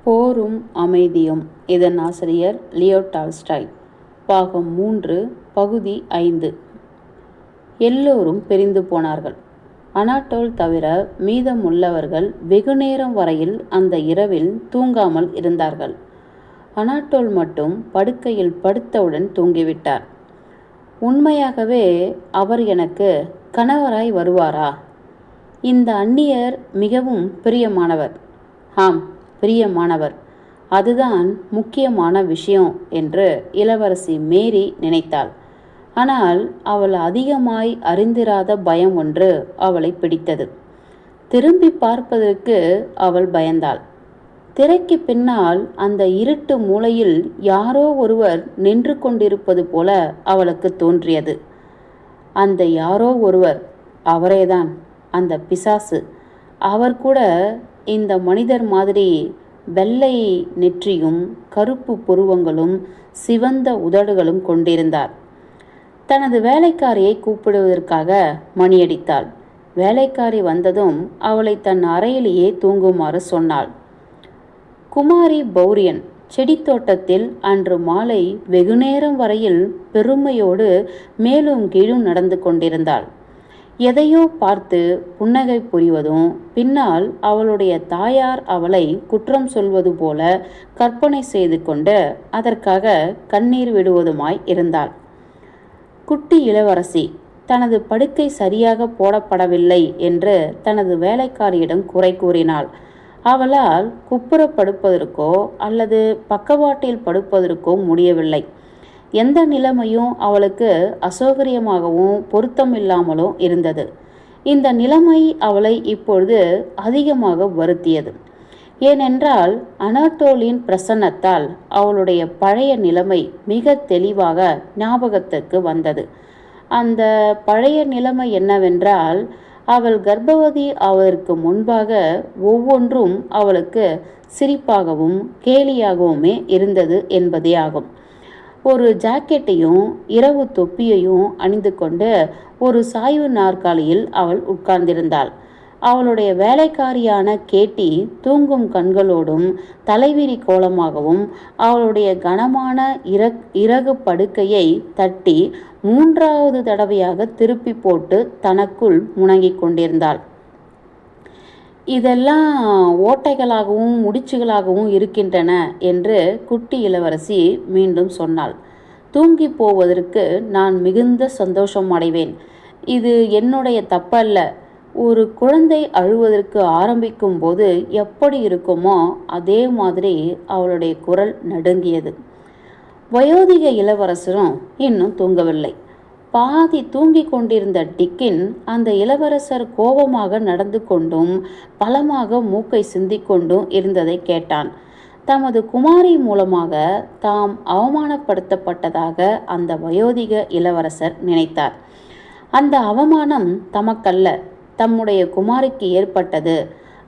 போரும் அமைதியும். இதன் ஆசிரியர் லியோ டால்ஸ்டாய். பாகம் 3, பகுதி 5. எல்லோரும் பிரிந்து போனார்கள். அனாட்டோல் தவிர மீதமுள்ளவர்கள் வெகுநேரம் வரையில் அந்த இரவில் தூங்காமல் இருந்தார்கள். அனாட்டோல் மட்டும் படுக்கையில் படுத்தவுடன் தூங்கிவிட்டார். உண்மையாகவே அவர் எனக்கு கணவராய் வருவாரா? இந்த அந்நியர் மிகவும் பிரியமானவர். ஆம், பிரியமானவர். அதுதான் முக்கியமான விஷயம் என்று இளவரசி மேரி நினைத்தாள். ஆனால் அவள் அதிகமாய் அறிந்திராத பயம் ஒன்று அவளை பிடித்தது. திரும்பி பார்ப்பதற்கு அவள் பயந்தாள். திரைக்கு பின்னால் அந்த இருட்டு மூலையில் யாரோ ஒருவர் நின்று கொண்டிருப்பது போல அவளுக்கு தோன்றியது. அந்த யாரோ ஒருவர் அவரேதான், அந்த பிசாசு. அவர் கூட இந்த மனிதர் மாதிரி வெள்ளை நெற்றியும் கருப்பு புருவங்களும் சிவந்த உதடுகளும் கொண்டிருந்தார். தனது வேலைக்காரியை கூப்பிடுவதற்காக மணியடித்தாள். வேலைக்காரி வந்ததும் அவளை தன் அறையிலேயே தூங்குமாறு சொன்னாள். குமாரி பௌரியன் செடித்தோட்டத்தில் அன்று மாலை வெகுநேரம் வரையில் பெருமையோடு மேலும் கீழும் நடந்து கொண்டிருந்தாள். எதையோ பார்த்து புன்னகை புரிவதும் பின்னால் அவளுடைய தாயார் அவளை குற்றம் சொல்வது போல கற்பனை செய்து கொண்டு அதற்காக கண்ணீர் விடுவதுமாய் இருந்தாள். குட்டி இளவரசி தனது படுக்கை சரியாக போடப்படவில்லை என்று தனது வேலைக்காரியிடம் குறை கூறினாள். அவளால் குப்புற படுப்பதற்கோ அல்லது பக்கவாட்டில் படுப்பதற்கோ முடியவில்லை. எந்த நிலைமையும் அவளுக்கு அசௌகரியமாகவும் பொருத்தமில்லாமலும் இருந்தது. இந்த நிலைமை அவளை இப்பொழுது அதிகமாக வருத்தியது. ஏனென்றால் அனாட்டோலின் பிரசன்னத்தால் அவளுடைய பழைய நிலைமை மிக தெளிவாக ஞாபகத்துக்கு வந்தது. அந்த பழைய நிலைமை என்னவென்றால், அவள் கர்ப்பவதி ஆவதற்கு முன்பாக ஒவ்வொன்றும் அவளுக்கு சிரிப்பாகவும் கேலியாகவுமே இருந்தது என்பதே ஆகும். ஒரு ஜாக்கெட்டையும் இரவு தொப்பியையும் அணிந்து கொண்டு ஒரு சாய்வு நாற்காலியில் அவள் உட்கார்ந்திருந்தாள். அவளுடைய வேலைக்காரியான கேட்டி தூங்கும் கண்களோடும் தலைவிரி கோலமாகவும் அவளுடைய கனமான இறகு படுக்கையை தட்டி 3வது தடவையாக திருப்பி போட்டு தனக்குள் முணங்கிக் கொண்டிருந்தாள். இதெல்லாம் ஓட்டைகளாகவும் முடிச்சுகளாகவும் இருக்கின்றன என்று குட்டி இளவரசி மீண்டும் சொன்னாள். தூங்கி போவதற்கு நான் மிகுந்த சந்தோஷம் அடைவேன். இது என்னுடைய தப்பல்ல. ஒரு குழந்தை அழுவதற்கு ஆரம்பிக்கும் போது எப்படி இருக்குமோ அதே மாதிரி அவளுடைய குரல் நடுங்கியது. வயோதிக இளவரசரும் இன்னும் தூங்கவில்லை. பாதி தூங்கி கொண்டிருந்த டிக்கின் அந்த இளவரசர் கோபமாக நடந்து கொண்டும் பலமாக மூக்கை சிந்திக்கொண்டும் இருந்ததை கேட்டான். தமது குமாரி மூலமாக தாம் அவமானப்படுத்தப்பட்டதாக அந்த வயோதிக இளவரசர் நினைத்தார். அந்த அவமானம் தமக்கல்ல, தம்முடைய குமாரிக்கு ஏற்பட்டது.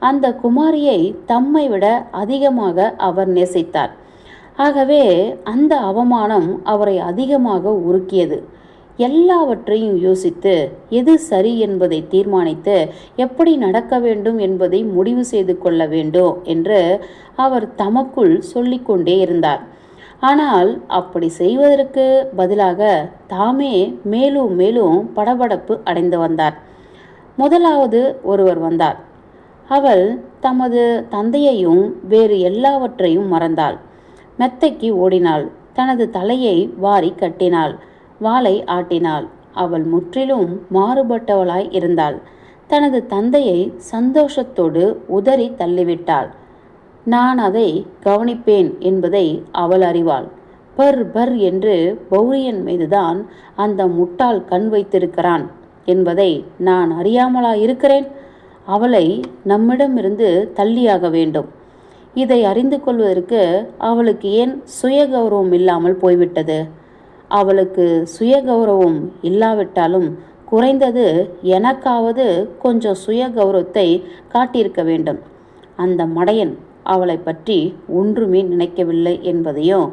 அந்த குமாரியை தம்மை விட அதிகமாக அவர் நேசித்தார். ஆகவே அந்த அவமானம் அவரை அதிகமாக உருக்கியது. எல்லாவற்றையும் யோசித்து எது சரி என்பதை தீர்மானித்து எப்படி நடக்க வேண்டும் என்பதை முடிவு செய்து கொள்ள வேண்டும் என்று அவர் தமக்குள் சொல்லிக்கொண்டே இருந்தார். ஆனால் அப்படி செய்வதற்கு பதிலாக தாமே மேலும் மேலும் படபடப்பு அடைந்து வந்தார். முதலாவது ஒருவர் வந்தார். அவள் தமது தந்தையையும் வேறு எல்லாவற்றையும் மறந்தாள். மெத்தைக்கு ஓடினாள். தனது தலையை வாரி கட்டினாள். வாளை ஆட்டினாள். அவள் முற்றிலும் மாறுபட்டவளாய் இருந்தாள். தனது தந்தையை சந்தோஷத்தோடு உதறி தள்ளிவிட்டாள். நான் அதை கவனிப்பேன் என்பதை அவள் அறிவாள். பர் பர் என்று பௌரியன் மீதுதான் அந்த முட்டாள் கண் வைத்திருக்கிறான் என்பதை நான் அறியாமலா இருக்கிறேன்? அவளை நம்மிடமிருந்து தள்ளியாக வேண்டும். இதை அறிந்து கொள்வதற்கு அவளுக்கு ஏன் சுய கௌரவம் இல்லாமல் போய்விட்டது? அவளுக்கு சுய கௌரவம் இல்லாவிட்டாலும் குறைந்தது எனக்காவது கொஞ்சம் சுய கௌரவத்தை காட்டியிருக்க வேண்டும். அந்த மடையன் அவளை பற்றி ஒன்றுமே நினைக்கவில்லை என்பதையும்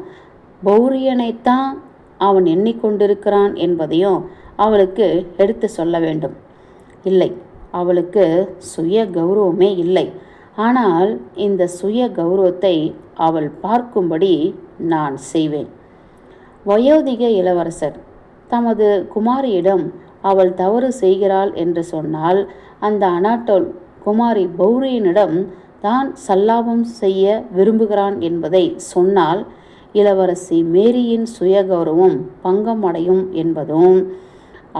பௌரியனைத்தான் அவன் எண்ணிக்கொண்டிருக்கிறான் என்பதையும் அவளுக்கு எடுத்து சொல்ல வேண்டும். இல்லை, அவளுக்கு சுய கௌரவமே இல்லை. ஆனால் இந்த சுய கௌரவத்தை அவள் பார்க்கும்படி நான் செய்வேன். வயோதிக இளவரசர் தமது குமாரியிடம் அவள் தவறு செய்கிறாள் என்று சொன்னால், அந்த அனாட்டோல் குமாரி பௌரியனிடம் தான் சல்லாபம் செய்ய விரும்புகிறான் என்பதை சொன்னால் இளவரசி மேரியின் சுயகௌரவம் பங்கம் அடையும் என்பதும்,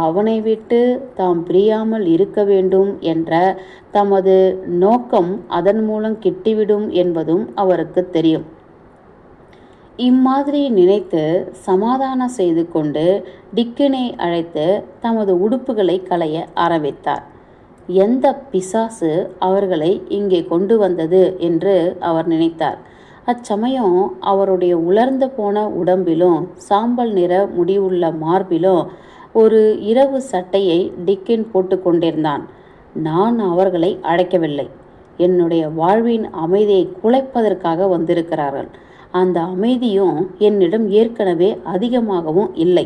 அவனை விட்டு தாம் பிரியாமல் இருக்க வேண்டும் என்ற தமது நோக்கம் அதன் மூலம் கிட்டிவிடும் என்பதும் அவருக்கு தெரியும். இம்மாதிரி நினைத்து சமாதானம் செய்து கொண்டு டிக்கினை அழைத்து தமது உடுப்புகளை களைய ஆரம்பித்தார். எந்த பிசாசு அவர்களை இங்கே கொண்டு வந்தது என்று அவர் நினைத்தார். அச்சமயம் அவருடைய உலர்ந்து போன உடம்பிலும் சாம்பல் நிற முடிவுள்ள மார்பிலும் ஒரு இரவு சட்டையை டிக்கின் போட்டு கொண்டிருந்தான். நான் அவர்களை அழைக்கவில்லை. என்னுடைய வாழ்வின் அமைதியை குலைப்பதற்காக வந்திருக்கிறார்கள். அந்த அமைதியும் என்னிடம் ஏற்கனவே அதிகமாகவும் இல்லை.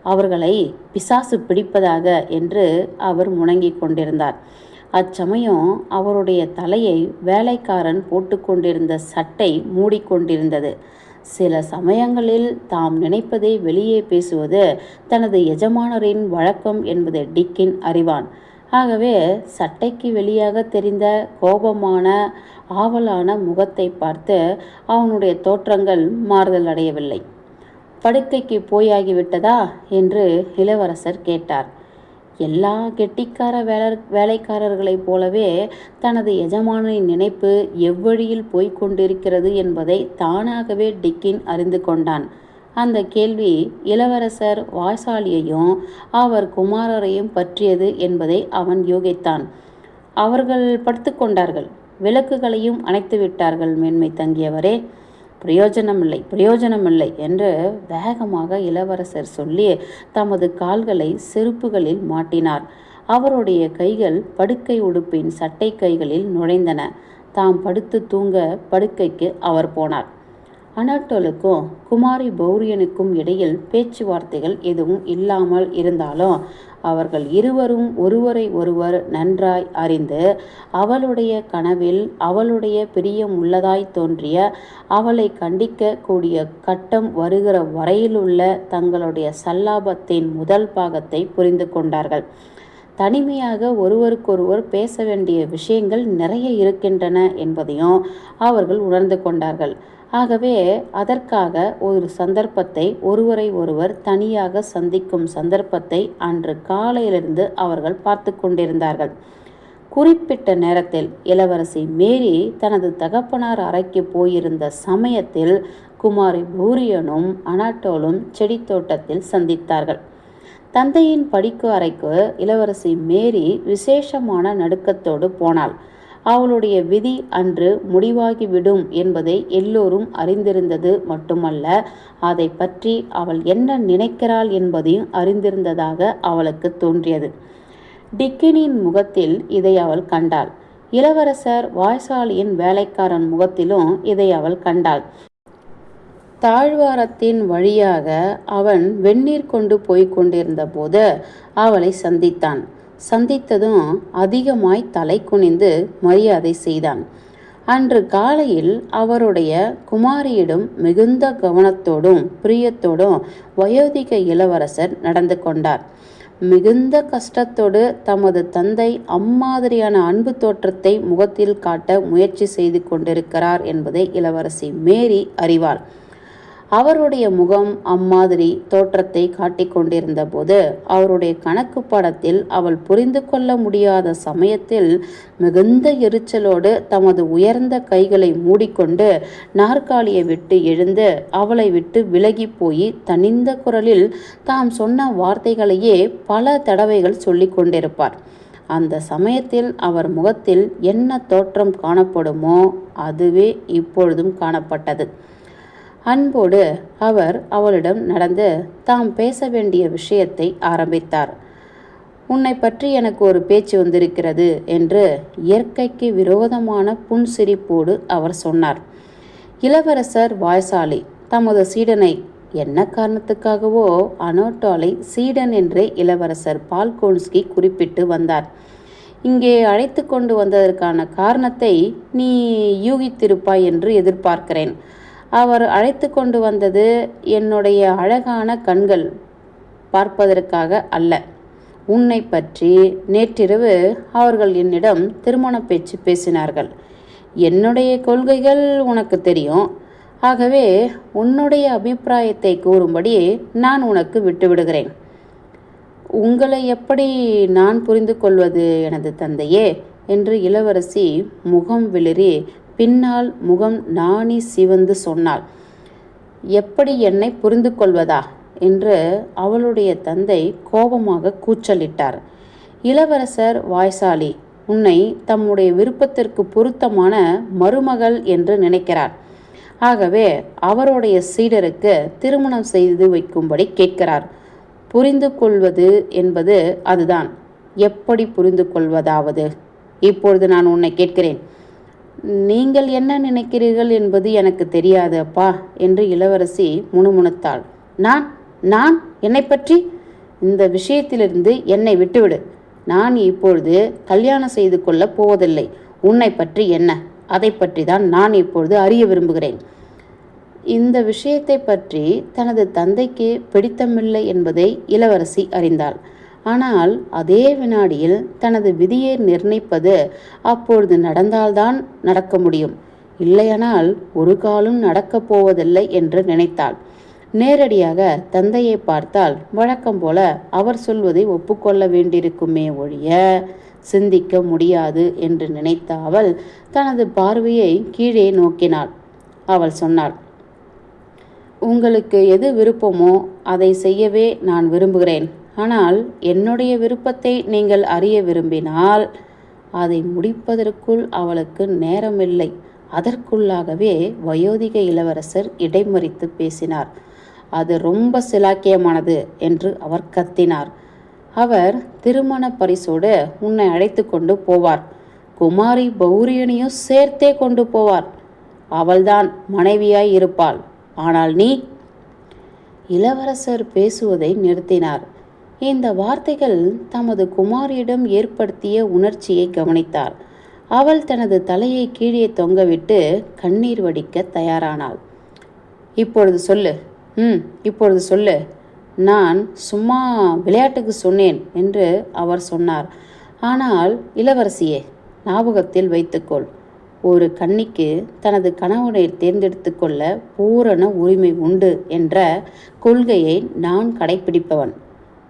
அவர்களை பிசாசு பிடிப்பதாக என்று அவர் முணங்கிக் கொண்டிருந்தார். அச்சமயம் அவருடைய தலையை வேலைக்காரன் போட்டுக்கொண்டிருந்த சட்டை மூடிக்கொண்டிருந்தது. சில சமயங்களில் தாம் நினைப்பதை வெளியே பேசுவது தனது எஜமானரின் வழக்கம் என்பதை டிக்கின் அறிவான். ஆகவே சட்டைக்கு வெளியாக தெரிந்த கோபமான ஆவலான முகத்தை பார்த்து அவனுடைய தோற்றங்கள் மாறுதல் அடையவில்லை. படுக்கைக்கு போயாகிவிட்டதா என்று இளவரசர் கேட்டார். எல்லா கெட்டிக்கார வேலைக்காரர்களைப் போலவே தனது எஜமானரின் நினைப்பு எவ்வழியில் போய்கொண்டிருக்கிறது என்பதை தானாகவே டிக்கின் அறிந்து கொண்டான். அந்த கேள்வி இளவரசர் வாய்சாலியையும் அவர் குமாரரையும் பற்றியது என்பதை அவன் யூகித்தான். அவர்கள் படுத்து கொண்டார்கள். விளக்குகளையும் அணைத்து விட்டார்கள். மேன்மை தங்கியவரே, பிரயோஜனமில்லை என்று வேகமாக இளவரசர் சொல்லி தமது கால்களை செருப்புகளில் மாட்டினார். அவருடைய கைகள் படுக்கை உடுப்பின் சட்டை கைகளில் நுழைந்தன. தாம் படுத்து தூங்க படுக்கைக்கு அவர் போனார். அனாட்டோலுக்கும் குமாரி பௌரியனுக்கும் இடையில் பேச்சுவார்த்தைகள் எதுவும் இல்லாமல் இருந்தாலும் அவர்கள் இருவரும் ஒருவரை ஒருவர் நன்றாய் அறிந்து, அவளுடைய கனவில் அவளுடைய பிரியம் உள்ளதாய் தோன்றிய அவளை கண்டிக்க கூடிய கட்டம் வருகிற வரையிலுள்ள தங்களுடைய சல்லாபத்தின் முதல் பாகத்தை புரிந்து கொண்டார்கள். தனிமையாக ஒருவருக்கொருவர் பேச வேண்டிய விஷயங்கள் நிறைய இருக்கின்றன என்பதையும் அவர்கள் உணர்ந்து கொண்டார்கள். ஆகவே அதற்காக ஒரு சந்தர்ப்பத்தை, ஒருவரை ஒருவர் தனியாக சந்திக்கும் சந்தர்ப்பத்தை அன்று காலையிலிருந்து அவர்கள் பார்த்து கொண்டிருந்தார்கள். குறிப்பிட்ட நேரத்தில் இளவரசி மேரி தனது தகப்பனார் அறைக்கு போயிருந்த சமயத்தில் குமாரி பூரியனும் அனாட்டோலும் செடி தோட்டத்தில் சந்தித்தார்கள். தந்தையின் படிக்கு அறைக்கு இளவரசி மேரி விசேஷமான நடுக்கத்தோடு போனாள். அவளுடைய விதி அன்று முடிவாகிவிடும் என்பதை எல்லோரும் அறிந்திருந்தது மட்டுமல்ல, அதை பற்றி அவள் என்ன நினைக்கிறாள் என்பதையும் அறிந்திருந்ததாக அவளுக்கு தோன்றியது. டிக்கினின் முகத்தில் இதை அவள் கண்டாள். இளவரசர் வாய்சாலியின் வேலைக்காரன் முகத்திலும் இதை அவள் கண்டாள். தாழ்வாரத்தின் வழியாக அவன் வெந்நீர் கொண்டு போய்க் கொண்டிருந்த போது அவளை சந்தித்தான். சந்தித்ததும் அதிகமாய் தலை குனிந்து மரியாதை செய்தான். அன்று காலையில் அவருடைய குமாரியிடம் மிகுந்த கவனத்தோடும் பிரியத்தோடும் வயோதிக இளவரசர் நடந்து கொண்டார். மிகுந்த கஷ்டத்தோடு தமது தந்தை அம்மாதிரியான அன்பு தோற்றத்தை முகத்தில் காட்ட முயற்சி செய்து கொண்டிருக்கிறார் என்பதை இளவரசி மேரி அறிவாள். அவருடைய முகம் அம்மாதிரி தோற்றத்தை காட்டிக் கொண்டிருந்த போது அவருடைய கணக்கு படத்தில் அவள் புரிந்து கொள்ள முடியாத சமயத்தில் மிகுந்த எரிச்சலோடு தமது உயர்ந்த கைகளை மூடிக்கொண்டு நாற்காலியை விட்டு எழுந்து அவளை விட்டு விலகி போய் தனிந்த குரலில் தாம் சொன்ன வார்த்தைகளையே பல தடவைகள் சொல்லி கொண்டிருப்பார். அந்த சமயத்தில் அவர் முகத்தில் என்ன தோற்றம் காணப்படுமோ அதுவே இப்பொழுதும் காணப்பட்டது. அன்போடு அவர் அவளிடம் நடந்து தாம் பேச வேண்டிய விஷயத்தை ஆரம்பித்தார். உன்னை பற்றி எனக்கு ஒரு பேச்சு வந்திருக்கிறது என்று இயற்கைக்கு விரோதமான புன்சிரிப்போடு அவர் சொன்னார். இளவரசர் வாய்சாலி தமது சீடனை, என்ன காரணத்துக்காகவோ அனாட்டோலை சீடன் என்றே இளவரசர் பால்கோன்ஸ்கி குறிப்பிட்டு வந்தார். இங்கே அழைத்து கொண்டு வந்ததற்கான காரணத்தை நீ யூகித்திருப்பாய் என்று எதிர்பார்க்கிறேன். அவர் அழைத்து கொண்டு வந்தது என்னுடைய அழகான கண்கள் பார்ப்பதற்காக அல்ல. உன்னை பற்றி நேற்றிரவு அவர்கள் என்னிடம் திருமண பேச்சு பேசினார்கள். என்னுடைய கொள்கைகள் உனக்கு தெரியும். ஆகவே உன்னுடைய அபிப்பிராயத்தை கூறும்படி நான் உனக்கு விட்டுவிடுகிறேன். உங்களை எப்படி நான் புரிந்து கொள்வது எனது தந்தையே என்று இளவரசி முகம் விளிரி பின்னால் முகம் நாணி சிவந்து சொன்னாள். எப்படி என்னை புரிந்து கொள்வதா என்று அவளுடைய தந்தை கோபமாக கூச்சலிட்டார். இளவரசர் வாய்சாலி உன்னை தம்முடைய விருப்பத்திற்கு பொருத்தமான மருமகள் என்று நினைக்கிறார். ஆகவே அவருடைய சீடருக்கு திருமணம் செய்து வைக்கும்படி கேட்கிறார். புரிந்து கொள்வது என்பது அதுதான். எப்படி புரிந்து கொள்வதாவது? இப்பொழுது நான் உன்னை கேட்கிறேன். நீங்கள் என்ன நினைக்கிறீர்கள் என்பது எனக்கு தெரியாது அப்பா என்று இளவரசி முணுமுணுத்தாள். நான் நான் என்னை பற்றி? இந்த விஷயத்திலிருந்து என்னை விட்டுவிடு. நான் இப்பொழுது கல்யாணம் செய்து கொள்ளப் போவதில்லை. உன்னை பற்றி என்ன? அதை பற்றி தான் நான் இப்பொழுது அறிய விரும்புகிறேன். இந்த விஷயத்தை பற்றி தனது தந்தைக்கு பிடித்தமில்லை என்பதை இளவரசி அறிந்தாள். ஆனால் அதே வினாடியில் தனது விதியை நிர்ணயிப்பது அப்பொழுது நடந்தால்தான் நடக்க முடியும், இல்லையானால் ஒரு காலும் நடக்கப் போவதில்லை என்று நினைத்தாள். நேரடியாக தந்தையை பார்த்தால் வழக்கம் போல அவர் சொல்வதை ஒப்புக்கொள்ள வேண்டியிருக்குமே ஒழிய சிந்திக்க முடியாது என்று நினைத்த அவள் தனது பார்வையை கீழே நோக்கினாள். அவள் சொன்னாள், உங்களுக்கு எது விருப்பமோ அதை செய்யவே நான் விரும்புகிறேன். ஆனால் என்னுடைய விருப்பத்தை நீங்கள் அறிய விரும்பினால் அதை முடிப்பதற்குள் அவளுக்கு நேரமில்லை. அதற்குள்ளாகவே வயோதிக இளவரசர் இடைமறித்து பேசினார். அது ரொம்ப சிலாக்கியமானது என்று அவர் கத்தினார். அவர் திருமண பரிசோடு உன்னை அழைத்து கொண்டு போவார். குமாரி பௌரியனையும் சேர்த்தே கொண்டு போவார். அவள்தான் மனைவியாய் இருப்பாள். ஆனால் நீ? இளவரசர் பேசுவதை நிறுத்தினார். இந்த வார்த்தைகள் தமது குமாரியிடம் ஏற்படுத்திய உணர்ச்சியை கவனித்தார். அவள் தனது தலையை கீழே தொங்கவிட்டு கண்ணீர் வடிக்க தயாரானாள். இப்பொழுது சொல்லு, இப்பொழுது சொல்லு. நான் சும்மா விளையாட்டுக்கு சொன்னேன் என்று அவர் சொன்னார். ஆனால் இளவரசியே, ஞாபகத்தில் வைத்துக்கொள், ஒரு கன்னிக்கு தனது கணவனை தேர்ந்தெடுத்து கொள்ள பூரண உரிமை உண்டு என்ற கொள்கையை நான் கடைபிடிப்பவன்.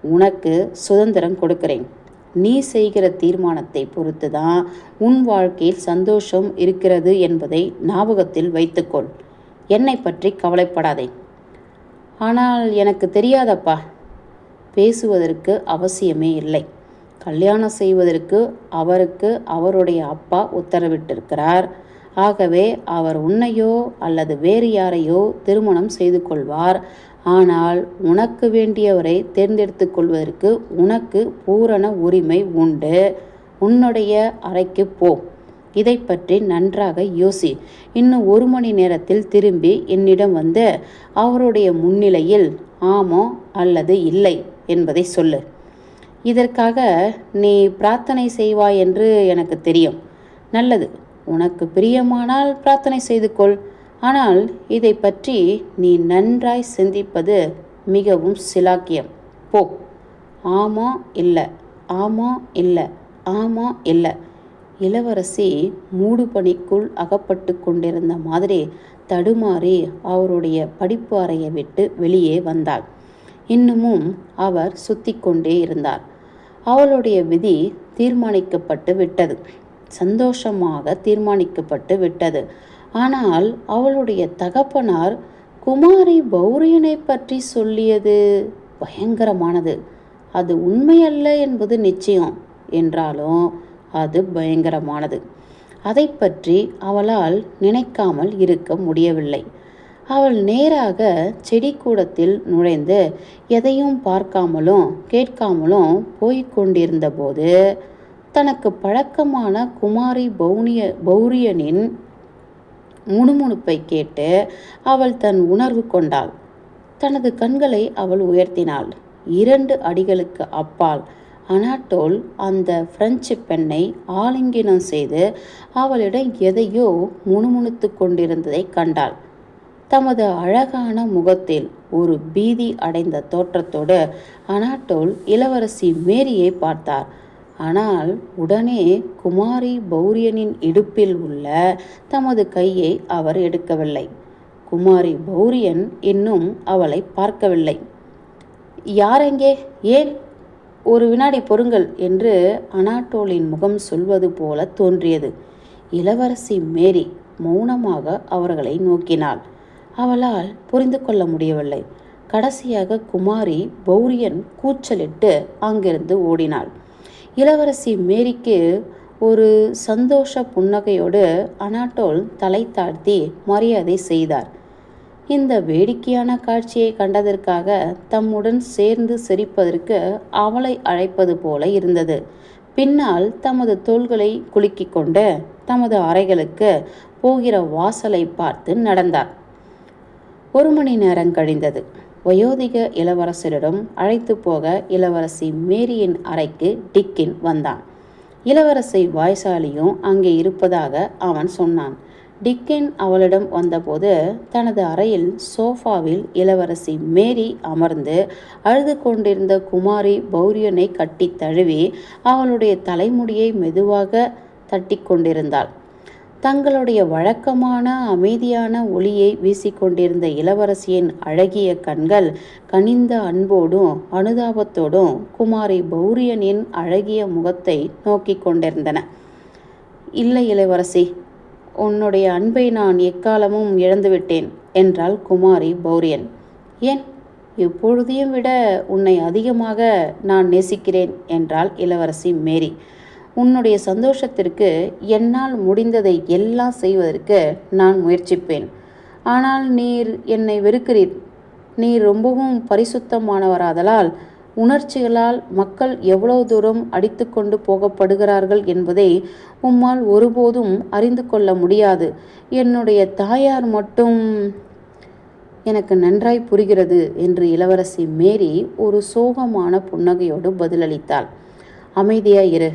உனக்கு சுதந்திரம் கொடுக்கிறேன். நீ செய்கிற தீர்மானத்தை பொறுத்து தான் உன் வாழ்க்கையில் சந்தோஷம் இருக்கிறது என்பதை ஞாபகத்தில் வைத்துக்கொள். என்னை பற்றி கவலைப்படாதே. ஆனால் எனக்கு தெரியாதப்பா. பேசுவதற்கு அவசியமே இல்லை. கல்யாணம் செய்வதற்கு அவருக்கு அவருடைய அப்பா உத்தரவிட்டிருக்கிறார். ஆகவே அவர் உன்னையோ அல்லது வேறு யாரையோ திருமணம் செய்து கொள்வார். ஆனால் உனக்கு வேண்டியவரை தேர்ந்தெடுத்து கொள்வதற்கு உனக்கு பூரண உரிமை உண்டு. உன்னுடைய அறைக்கு போ. இதை பற்றி நன்றாக யோசி. இன்னும் 1 மணி நேரத்தில் திரும்பி என்னிடம் வந்து அவருடைய முன்னிலையில் ஆமோ அல்லது இல்லை என்பதை சொல்லு. இதற்காக நீ பிரார்த்தனை செய்வாய் என்று எனக்கு தெரியும். நல்லது, உனக்கு பிரியமானால் பிரார்த்தனை செய்து கொள். ஆனால் இதை பற்றி நீ நன்றாய் சிந்திப்பது மிகவும் சிலாக்கியம். போ. ஆமா இல்லை, ஆமா இல்லை, ஆமா இல்லை. இளவரசி மூடுபனிக்குள் அகப்பட்டு கொண்டிருந்த மாதிரி தடுமாறி அவருடைய படிப்பு அறையை விட்டு வெளியே வந்தாள். இன்னமும் அவர் சுத்தி கொண்டே இருந்தார். அவளுடைய விதி தீர்மானிக்கப்பட்டு விட்டது. சந்தோஷமாக தீர்மானிக்கப்பட்டு விட்டது. ஆனால் அவளுடைய தகப்பனார் குமாரி பௌரியனை பற்றி சொல்லியது பயங்கரமானது. அது உண்மையல்ல என்பது நிச்சயம். என்றாலும் அது பயங்கரமானது. அதை பற்றி அவளால் நினைக்காமல் இருக்க முடியவில்லை. அவள் நேராக செடி கூடத்தில் நுழைந்து எதையும் பார்க்காமலும் கேட்காமலும் போய்கொண்டிருந்த போது தனக்கு பழக்கமான குமாரி பௌரியனின் முணுமுணுப்பை கேட்டு அவள் தன் உணர்வு கொண்டாள். தனது கண்களை அவள் உயர்த்தினாள். 2 அடிகளுக்கு அப்பால் அனாட்டோல் அந்த பிரெஞ்சு பெண்ணை ஆலிங்கனம் செய்து அவளிடம் எதையோ முணுமுணுத்து கொண்டிருந்ததை கண்டாள். தமது அழகான முகத்தில் ஒரு பீதி அடைந்த தோற்றத்தோடு அனாட்டோல் இளவரசி மேரியை பார்த்தார். ஆனால் உடனே குமாரி பௌரியனின் இடுப்பில் உள்ள தமது கையை அவர் எடுக்கவில்லை. குமாரி பௌரியன் இன்னும் அவளை பார்க்கவில்லை. யாரெங்கே? ஏன்? ஒரு வினாடி பொறுங்கள் என்று அனாட்டோலின் முகம் சொல்வது போல தோன்றியது. இளவரசி மேரி மௌனமாக அவர்களை நோக்கினாள். அவளால் புரிந்து கொள்ள முடியவில்லை. கடைசியாக குமாரி பௌரியன் கூச்சலிட்டு அங்கிருந்து ஓடினாள். இளவரசி மேரிக்கு ஒரு சந்தோஷ புன்னகையோடு அனாட்டோல் தலை தாழ்த்தி மரியாதை செய்தார். இந்த வேடிக்கையான காட்சியை கண்டதற்காக தம்முடன் சேர்ந்து சிரிப்பதற்கு அவளை அழைப்பது போல இருந்தது. பின்னால் தமது தோள்களை குலுக்கிக் கொண்டு தமது அறைகளுக்கு போகிற வாசலை பார்த்து நடந்தார். 1 மணி நேரம் கழிந்தது. வயோதிக இளவரசரிடம் அழைத்து போக இளவரசி மேரியின் அறைக்கு டிக்கின் வந்தான். இளவரசி வாய்சாலியும் அங்கே இருப்பதாக அவன் சொன்னான். டிக்கின் அவளிடம் வந்தபோது தனது அறையில் சோஃபாவில் இளவரசி மேரி அமர்ந்து அழுது கொண்டிருந்த குமாரி பௌரியனை கட்டி தழுவி அவளுடைய தலைமுடியை மெதுவாக தட்டி கொண்டிருந்தாள். தங்களுடைய வழக்கமான அமைதியான ஒளியை வீசிக்கொண்டிருந்த இளவரசியின் அழகிய கண்கள் கனிந்த அன்போடும் அனுதாபத்தோடும் குமாரி பௌரியனின் அழகிய முகத்தை நோக்கி கொண்டிருந்தன. இல்லை இளவரசி, உன்னுடைய அன்பை நான் எக்காலமும் இழந்துவிட்டேன் என்றாள் குமாரி பௌரியன். ஏன்? எப்பொழுதையும் விட உன்னை அதிகமாக நான் நேசிக்கிறேன் என்றாள் இளவரசி மேரி. உன்னுடைய சந்தோஷத்திற்கு என்னால் முடிந்ததை எல்லாம் செய்வதற்கு நான் முயற்சிப்பேன். ஆனால் நீர் என்னை வெறுக்கிறீர். நீர் ரொம்பவும் பரிசுத்தமானவராதலால் உணர்ச்சிகளால் மக்கள் எவ்வளவு தூரம் அடித்து கொண்டு போகப்படுகிறார்கள் என்பதை உம்மால் ஒருபோதும் அறிந்து கொள்ள முடியாது. என்னுடைய தாயார் மட்டும்... எனக்கு நன்றாய் புரிகிறது என்று இளவரசி மேரி ஒரு சோகமான புன்னகையோடு பதிலளித்தாள். அமைதியாய் இரு,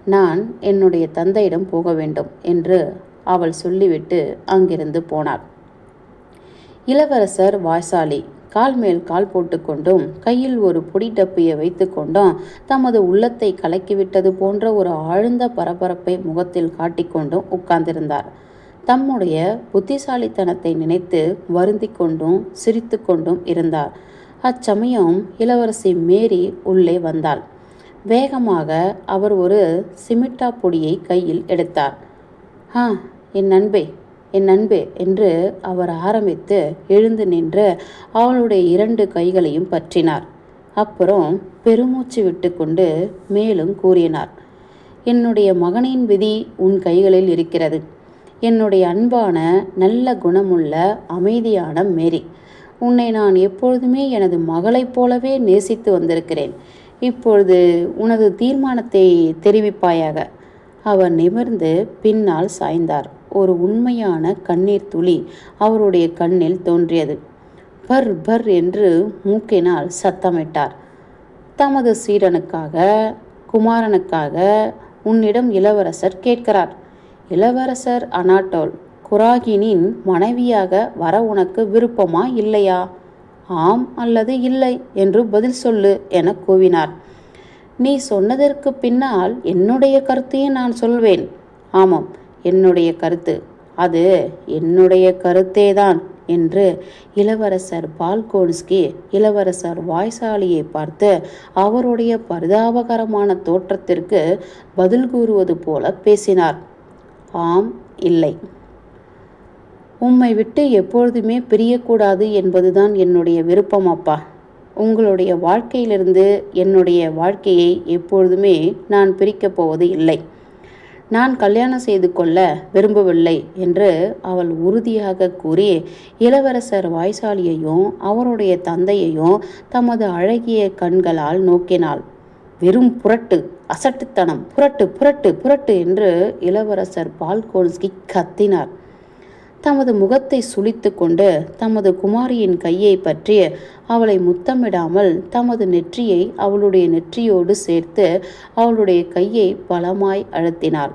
நான் என்னுடைய தந்தையிடம் போக வேண்டும் என்று அவள் சொல்லிவிட்டு அங்கிருந்து போனாள். இளவரசர் வாய்சாலி கால் மேல் கால் போட்டுக்கொண்டும் கையில் ஒரு பொடி டப்பியை வைத்து கொண்டும் தமது உள்ளத்தை கலக்கிவிட்டது போன்ற ஒரு ஆழ்ந்த பரபரப்பை முகத்தில் காட்டிக்கொண்டும் உட்கார்ந்திருந்தார். தம்முடைய புத்திசாலித்தனத்தை நினைத்து வருந்தி கொண்டும் சிரித்து கொண்டும் இருந்தார். அச்சமயம் இளவரசி மேரி உள்ளே வந்தாள். வேகமாக அவர் ஒரு சிமிட்டா பொடியை கையில் எடுத்தார். என் அன்பே, என் அன்பே என்று அவர் ஆரம்பித்து எழுந்து நின்று அவளுடைய 2 கைகளையும் பற்றினார். அப்புறம் பெருமூச்சு விட்டு கொண்டு மேலும் கூறினார். என்னுடைய மகனின் விதி உன் கைகளில் இருக்கிறது. என்னுடைய அன்பான நல்ல குணமுள்ள அமைதியான மேரி, உன்னை நான் எப்பொழுதுமே எனது மகளைப் போலவே நேசித்து வந்திருக்கிறேன். இப்பொழுது உனது தீர்மானத்தை தெரிவிப்பாயாக. அவர் நிமிர்ந்து பின்னால் சாய்ந்தார். ஒரு உண்மையான கண்ணீர் துளி அவருடைய கண்ணில் தோன்றியது. பர் பர் என்று மூக்கினால் சத்தமிட்டார். தமது சீடனுக்காக, குமாரனுக்காக உன்னிடம் இளவரசர் கேட்கிறார். இளவரசர் அனாட்டோல் குராகினின் மனைவியாக வர உனக்கு விருப்பமா இல்லையா? ஆம் அல்லது இல்லை என்று பதில் சொல்லு என கூவினார். நீ சொன்னதற்கு பின்னால் என்னுடைய கருத்தையும் நான் சொல்வேன். ஆமாம், என்னுடைய கருத்து. அது என்னுடைய கருத்தேதான் என்று இளவரசர் பால்கோன்ஸ்கி இளவரசர் வாய்சாலியை பார்த்து அவருடைய பரிதாபகரமான தோற்றத்திற்கு பதில் கூறுவது போல பேசினார். ஆம், இல்லை. உம்மை விட்டு எப்பொழுதுமே பிரியக்கூடாது என்பதுதான் என்னுடைய விருப்பம் அப்பா. உங்களுடைய வாழ்க்கையிலிருந்து என்னுடைய வாழ்க்கையை எப்பொழுதுமே நான் பிரிக்கப் போவது இல்லை. நான் கல்யாணம் செய்து கொள்ள விரும்பவில்லை என்று அவள் உறுதியாக கூறி இளவரசர் வாய்சாலியையும் அவருடைய தந்தையையும் தமது அழகிய கண்களால் நோக்கினாள். வெறும் புரட்டு, அசட்டுத்தனம், புரட்டு புரட்டு புரட்டு என்று இளவரசர் பால்கோன்ஸ்கி கத்தினார். தமது முகத்தை சுளித்து கொண்டு தமது குமாரியின் கையை பற்றி அவளை முத்தமிடாமல் தமது நெற்றியை அவளுடைய நெற்றியோடு சேர்த்து அவளுடைய கையை பலமாய் அழுத்தினார்.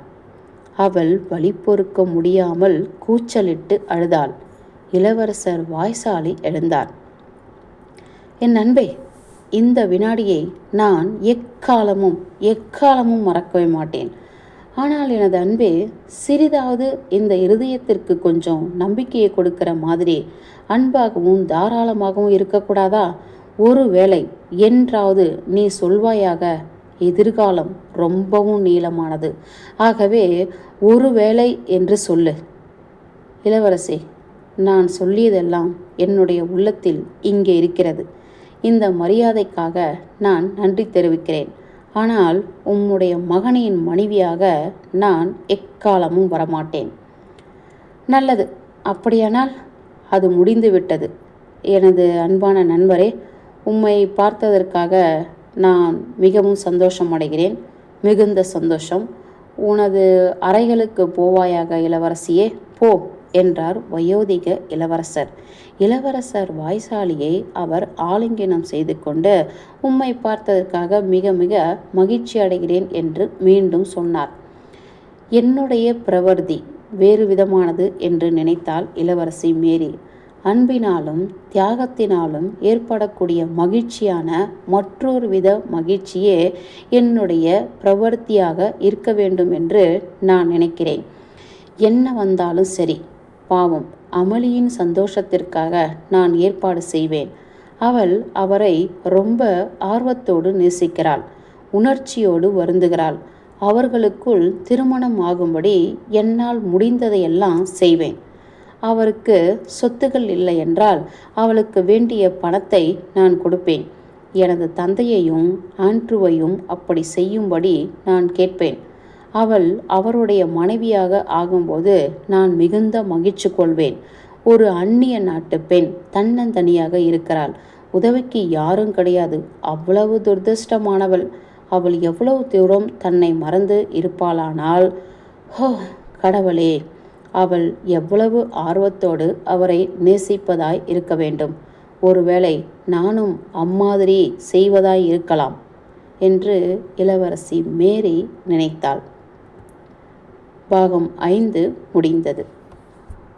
அவள் வலி பொறுக்க முடியாமல் கூச்சலிட்டு அழுதாள். இளவரசர் வாய்சாலி எழுந்தார். என் அன்பே, இந்த வினாடியை நான் எக்காலமும் மறக்கவே மாட்டேன். ஆனால் எனது அன்பே, சிறிதாவது இந்த இருதயத்திற்கு கொஞ்சம் நம்பிக்கையை கொடுக்கிற மாதிரி அன்பாகவும் தாராளமாகவும் இருக்கக்கூடாதா? ஒருவேளை என்றாவது நீ சொல்வாயாக, எதிர்காலம் ரொம்பவும் நீளமானது, ஆகவே ஒருவேளை என்று சொல்லு. இளவரசே, நான் சொல்லியதெல்லாம் என்னுடைய உள்ளத்தில் இங்கே இருக்கிறது. இந்த மரியாதைக்காக நான் நன்றி தெரிவிக்கிறேன். ஆனால் உம்முடைய மகனின் மனைவியாக நான் எக்காலமும் வரமாட்டேன். நல்லது, அப்படியானால் அது முடிந்துவிட்டது. எனது அன்பான நண்பரே, உம்மை பார்த்ததற்காக நான் மிகவும் சந்தோஷம் அடைகிறேன். மிகுந்த சந்தோஷம். உனது அறைகளுக்கு போவாயாக இளவரசியே, போ என்றார் வயோதிக இளவரசர். இளவரசர் வாய்சாலியை அவர் ஆலிங்கனம் செய்து கொண்டு, உம்மை பார்த்ததற்காக மிக மிக மகிழ்ச்சி அடைகிறேன் என்று மீண்டும் சொன்னார். என்னுடைய பிரவர்த்தி வேறு விதமானது என்று நினைத்தாள் இளவரசி மேரி. அன்பினாலும் தியாகத்தினாலும் ஏற்படக்கூடிய மகிழ்ச்சியான மற்றொரு வித மகிழ்ச்சியே என்னுடைய பிரவர்த்தியாக இருக்க வேண்டும் என்று நான் நினைக்கிறேன். என்ன வந்தாலும் சரி, பாவம் அமளியின் சந்தோஷத்திற்காக நான் ஏற்பாடு செய்வேன். அவள் அவரை ரொம்ப ஆர்வத்தோடு நேசிக்கிறாள், உணர்ச்சியோடு வருந்துகிறாள். அவர்களுக்குள் திருமணம் ஆகும்படி என்னால் முடிந்ததையெல்லாம் செய்வேன். அவருக்கு சொத்துகள் இல்லை என்றால் அவளுக்கு வேண்டிய பணத்தை நான் கொடுப்பேன். எனது தந்தையையும் ஆண்ட்ரூவையும் அப்படி செய்யும்படி நான் கேட்பேன். அவள் அவருடைய மனைவியாக ஆகும்போது நான் மிகுந்த மகிழ்ச்சி கொள்வேன். ஒரு அந்நிய நாட்டு பெண் தன்னந்தனியாக இருக்கிறாள். உதவிக்கு யாரும் கிடையாது. அவ்வளவு துரதிர்ஷ்டமானவள். அவள் எவ்வளவு தூரம் தன்னை மறந்து இருப்பாளானால், ஹோ கடவுளே, அவள் எவ்வளவு ஆர்வத்தோடு அவரை நேசிப்பதாய் இருக்க வேண்டும். ஒருவேளை நானும் அம்மாதிரி செய்வதாய் இருக்கலாம் என்று இளவரசி மேரி நினைத்தாள். பாகம் 5 முடிந்தது.